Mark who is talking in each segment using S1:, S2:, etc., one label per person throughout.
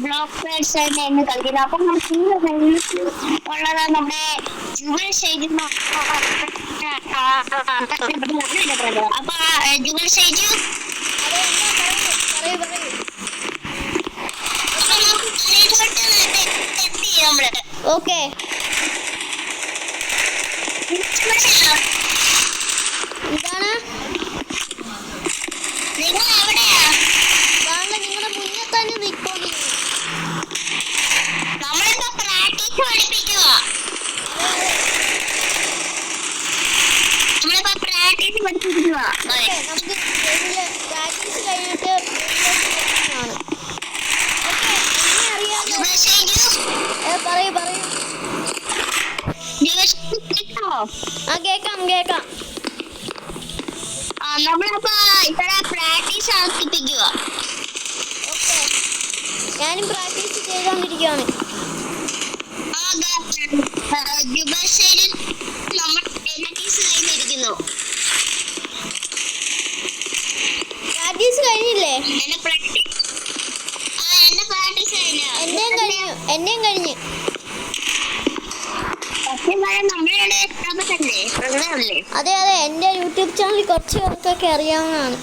S1: Block purse എന്ന് കളിക്കുന്നത്. അപ്പൊ ഉള്ളത് നമ്മുടെ ജുവൽ ഷൈജു. അപ്പൊ ജുവൽ ഷൈജു
S2: ഓക്കെ എന്താണ്
S1: നിങ്ങൾ എവിടെയാ?
S2: നിങ്ങളുടെ മുന്നിൽ തന്നെ നിൽക്കോണ്ടി.
S1: നമ്മളിപ്പോ പ്രാക്ടീസ് പഠിപ്പിക്കുക. നമ്മളിപ്പോ പ്രാക്ടീസ് പഠിപ്പിക്കുക.
S2: നമുക്ക് പ്രാക്ടീസ് കഴിഞ്ഞിട്ട് പറയൂ പറയൂ. കേക്കാം.
S1: നമ്മളിപ്പോ ഇവിടെ പ്രാക്ടീസ് ആക്കിപ്പിക്കുക.
S2: ഓക്കെ ഞാനും പ്രാക്ടീസ് ചെയ്തോണ്ടിരിക്കുകയാണ്. പ്രാക്ടീസ് കഴിഞ്ഞില്ലേ? എന്റെയും കഴിഞ്ഞു. അതെ എന്റെ യൂട്യൂബ് ചാനൽ കുറച്ച് പേർക്കൊക്കെ അറിയാവുന്നതാണ്.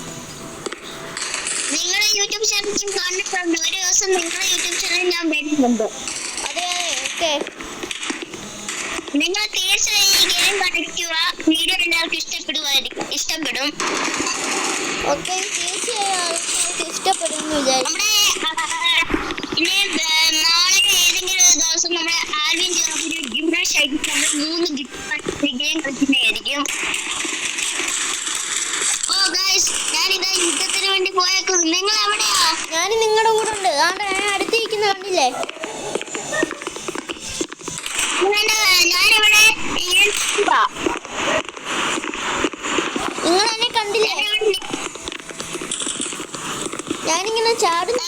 S1: നിങ്ങളുടെ യൂട്യൂബ് ചാനൽ കണ്ടിട്ടുണ്ട്. ഒരു ദിവസം നിങ്ങളുടെ യൂട്യൂബ് ചാനൽ ഞാൻ വരുന്നുണ്ട്.
S2: അതെ ഓക്കെ
S1: നിങ്ങൾ തീർച്ചയായും ഈ ഗെയിം കളിക്കുക. വീഡിയോ എല്ലാവർക്കും ഇഷ്ടപ്പെടും.
S2: ഓക്കെ തീർച്ചയായും ആൾക്കാർക്ക് ഇഷ്ടപ്പെടുമെന്ന് വിചാരിക്കും.
S1: നാളെ ഏതെങ്കിലും ദിവസം നമ്മുടെ ആൽവിൻ ജിംനാഷായിട്ട് 3 ഗെയിം കളിക്കുന്നതായിരിക്കും. ഞാനിതാ യുദ്ധത്തിന് വേണ്ടി പോയേക്കും. നിങ്ങൾ എവിടെയാ?
S2: ഞാൻ നിങ്ങളുടെ കൂടെ ഉണ്ട്. അടുത്തിരിക്കുന്ന കണ്ടില്ലേ?
S1: ഞാനിവിടെ
S2: നിങ്ങൾ എന്നെ കണ്ടില്ലേ? ഞാനിങ്ങനെ ചാടുന്നു.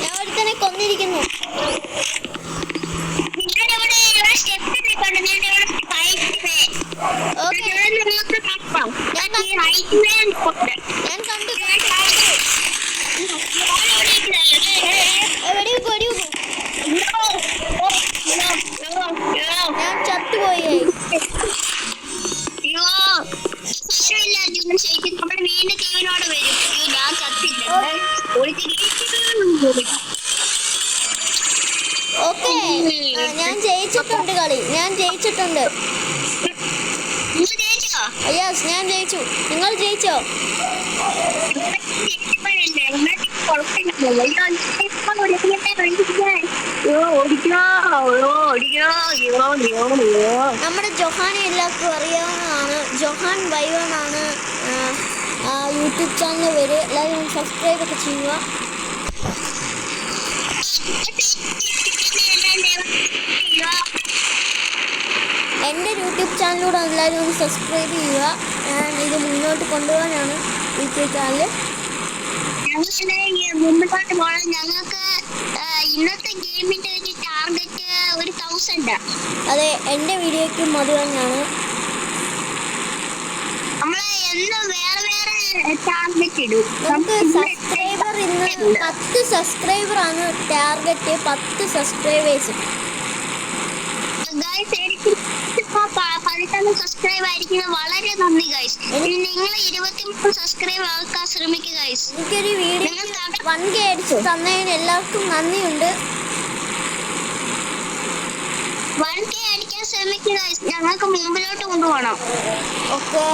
S2: ഞാൻ ഒരുത്തനെ കൊന്നിരിക്കുന്നു. ഞാൻ കണ്ടു. ഞാൻ ചത്തുപോയി.
S1: നമ്മൾ വീണ്ടും ടീമിനോട് വരും. ഞാൻ ചത്തില്ല.
S2: ഓക്കെ ഞാൻ ജയിച്ചിട്ടുണ്ട് കളി. ഞാൻ ജയിച്ചിട്ടുണ്ട്. യെസ് ഞാൻ ജയിച്ചു. നിങ്ങൾ ജയിച്ചോ? നമ്മുടെ ജൊഹാനെ എല്ലാവർക്കും അറിയാവുന്നതാണ്. ജൊഹാൻ ബൈവനാണ് യൂട്യൂബ് ചാനൽ വരെ. എല്ലാവരും സബ്സ്ക്രൈബ് ഒക്കെ ചെയ്യുക. എൻ്റെ യൂട്യൂബ് ചാനലിലൂടെ എല്ലാവരും ഒന്ന് സബ്സ്ക്രൈബ് ചെയ്യുക. ഞാൻ ഇത് മുന്നോട്ട് കൊണ്ടുപോകാനാണ് യൂട്യൂബ് ചാനൽ.
S1: മുമ്പോട്ട് പോകണം. ഞങ്ങൾക്ക് ഇന്നത്തെ ഗെയിമിന്റെ ഒരു ടാർഗറ്റ് 1000.
S2: അതെ എൻ്റെ വീഡിയോയ്ക്കും അത് തന്നെയാണ്.
S1: നമ്മള് എന്നും വേറെ ടാർഗറ്റ് ഇടും.
S2: നമുക്ക് സബ്സ്ക്രൈബർ ഇന്ന് 10 സബ്സ്ക്രൈബറാണ് ടാർഗറ്റ്. 10 സബ്സ്ക്രൈബേഴ്സ്.
S1: സബ്സ്ക്രൈബ് ആയിരിക്കുന്നത് വളരെ നന്ദി ഗൈസ്. നിങ്ങൾ 23 സബ്സ്ക്രൈബ് ആക്കാൻ ശ്രമിക്കുക ഗൈസ്.
S2: എനിക്കൊരു വീഡിയോ 1K അടിച്ചു തന്നതിന് എല്ലാവർക്കും നന്ദിയുണ്ട്.
S1: 1K അടിക്കാൻ ശ്രമിക്കുക ഗൈസ്. ഞങ്ങൾക്ക് മുമ്പിലോട്ട് കൊണ്ടുപോകണം.
S2: ഓക്കെ